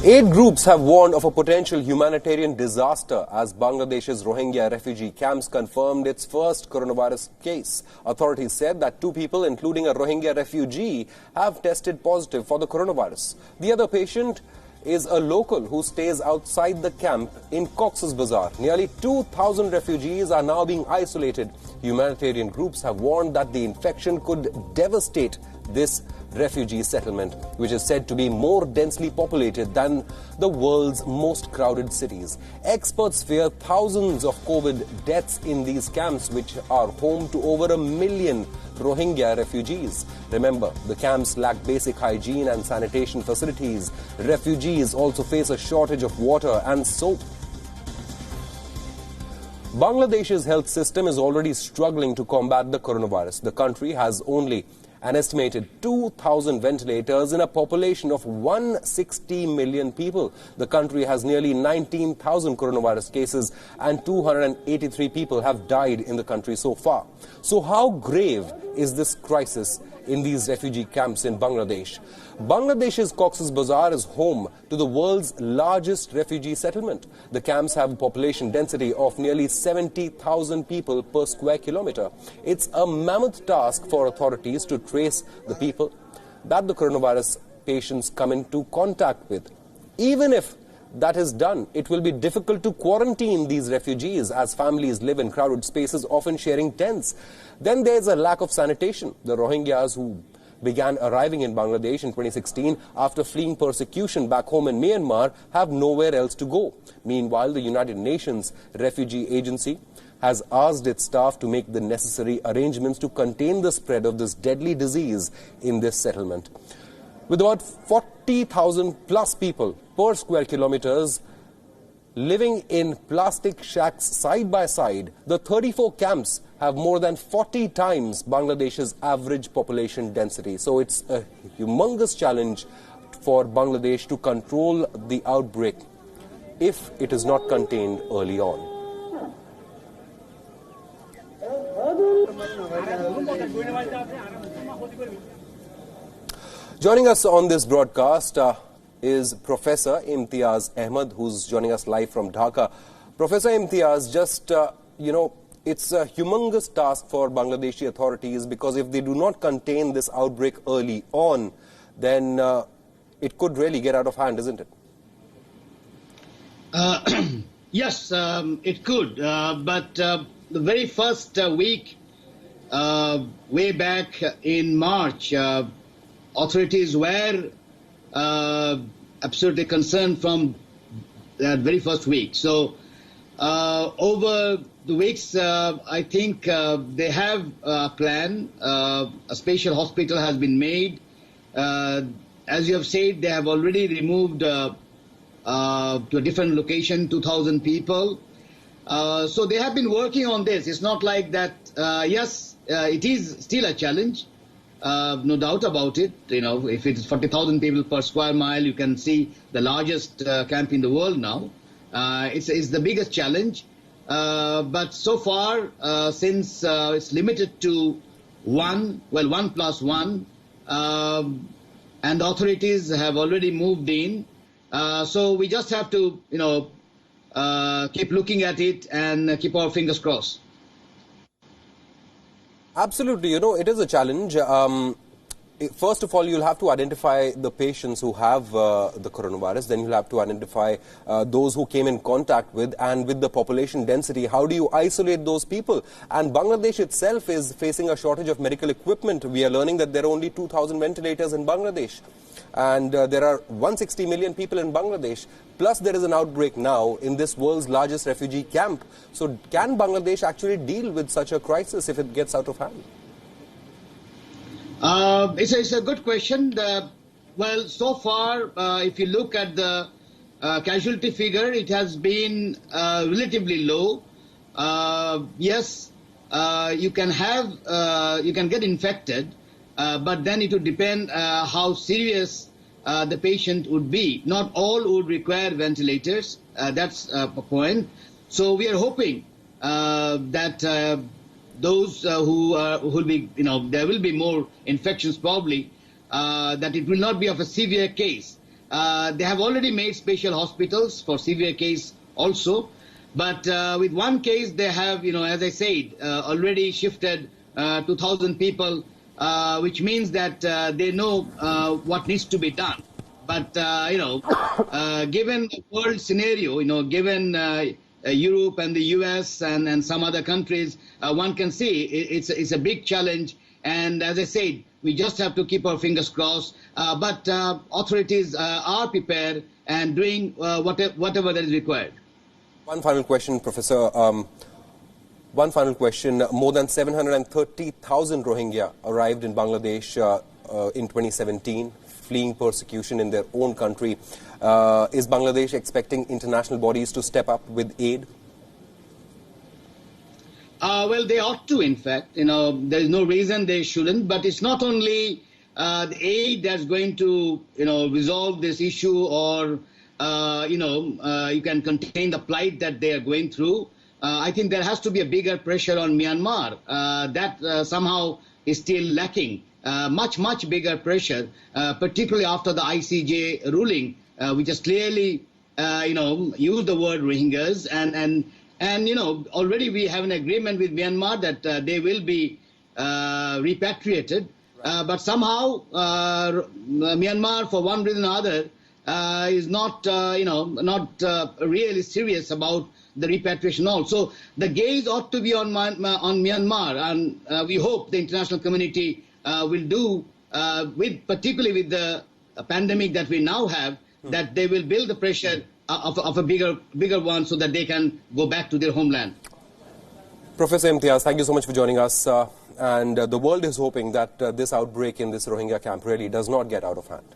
Aid groups have warned of a potential humanitarian disaster as Bangladesh's Rohingya refugee camps confirmed its first coronavirus case. Authorities said that 2 people, including a Rohingya refugee, have tested positive for the coronavirus. The other patient is a local who stays outside the camp in Cox's Bazar. Nearly 2,000 refugees are now being isolated. Humanitarian groups have warned that the infection could devastate this refugee settlement, which is said to be more densely populated than the world's most crowded cities. Experts fear thousands of COVID deaths in these camps, which are home to over 1 million Rohingya refugees. Remember, the camps lack basic hygiene and sanitation facilities. Refugees also face a shortage of water and soap. Bangladesh's health system is already struggling to combat the coronavirus. The country has only an estimated 2,000 ventilators in a population of 160 million people. The country has nearly 19,000 coronavirus cases and 283 people have died in the country so far. So how grave is this crisis in these refugee camps in Bangladesh? Bangladesh's Cox's Bazar is home to the world's largest refugee settlement. The camps have a population density of nearly 70,000 people per square kilometer. It's a mammoth task for authorities to trace the people that the coronavirus patients come into contact with. Even if that is done, it will be difficult to quarantine these refugees as families live in crowded spaces, often sharing tents. Then there's a lack of sanitation. The Rohingyas who began arriving in Bangladesh in 2016 after fleeing persecution back home in Myanmar have nowhere else to go. Meanwhile, the United Nations Refugee Agency has asked its staff to make the necessary arrangements to contain the spread of this deadly disease in this settlement. With about 40,000 plus people per square kilometers living in plastic shacks side by side, the 34 camps have more than 40 times Bangladesh's average population density. So it's a humongous challenge for Bangladesh to control the outbreak if it is not contained early on. Joining us on this broadcast is Professor Imtiaz Ahmed, who's joining us live from Dhaka. Professor Imtiaz, just, it's a humongous task for Bangladeshi authorities because if they do not contain this outbreak early on, then it could really get out of hand, isn't it? Yes, it could. But the very first week, way back in March, authorities were absolutely concerned from that very first week. So over the weeks, I think they have a plan. A special hospital has been made. As you have said, they have already removed to a different location 2,000 people. So they have been working on this. It's not like that. Yes, it is still a challenge. No doubt about it. You know, if it is 40,000 people per square mile, you can see the largest camp in the world now. It's the biggest challenge. But so far, since it's limited to 1 plus 1, and the authorities have already moved in, so we just have to, keep looking at it and keep our fingers crossed. Absolutely. It is a challenge. First of all, you'll have to identify the patients who have the coronavirus. Then you'll have to identify those who came in contact with, and with the population density, how do you isolate those people? And Bangladesh itself is facing a shortage of medical equipment. We are learning that there are only 2,000 ventilators in Bangladesh. And there are 160 million people in Bangladesh. Plus, there is an outbreak now in this world's largest refugee camp. So can Bangladesh actually deal with such a crisis if it gets out of hand? It's a good question. Well, so far, if you look at the casualty figure, it has been relatively low. Yes, you can get infected, but then it would depend how serious the patient would be. Not all would require ventilators. That's a point. So we are hoping that those who will be, there will be more infections probably, that it will not be of a severe case. They have already made special hospitals for severe case also. But with one case, they have, as I said, already shifted 2,000 people, which means that they know what needs to be done. But, given the world scenario, given Europe and the US and some other countries, one can see it's a big challenge. And as I said, we just have to keep our fingers crossed. But authorities are prepared and doing whatever that is required. One final question, Professor. One final question. More than 730,000 Rohingya arrived in Bangladesh in 2017, fleeing persecution in their own country. Is Bangladesh expecting international bodies to step up with aid? Well, they ought to, in fact. There is no reason they shouldn't. But it's not only the aid that's going to, resolve this issue or you can contain the plight that they are going through. I think there has to be a bigger pressure on Myanmar. That somehow is still lacking. Much bigger pressure, particularly after the ICJ ruling, which has clearly, used the word Rohingyas. And already we have an agreement with Myanmar that they will be repatriated. But somehow Myanmar, for one reason or other, is not, really serious about the repatriation also. The gaze ought to be on Myanmar, and we hope the international community will do, particularly with the pandemic that we now have, that they will build the pressure of a bigger one so that they can go back to their homeland. Professor Imtiaz, thank you so much for joining us. And the world is hoping that this outbreak in this Rohingya camp really does not get out of hand.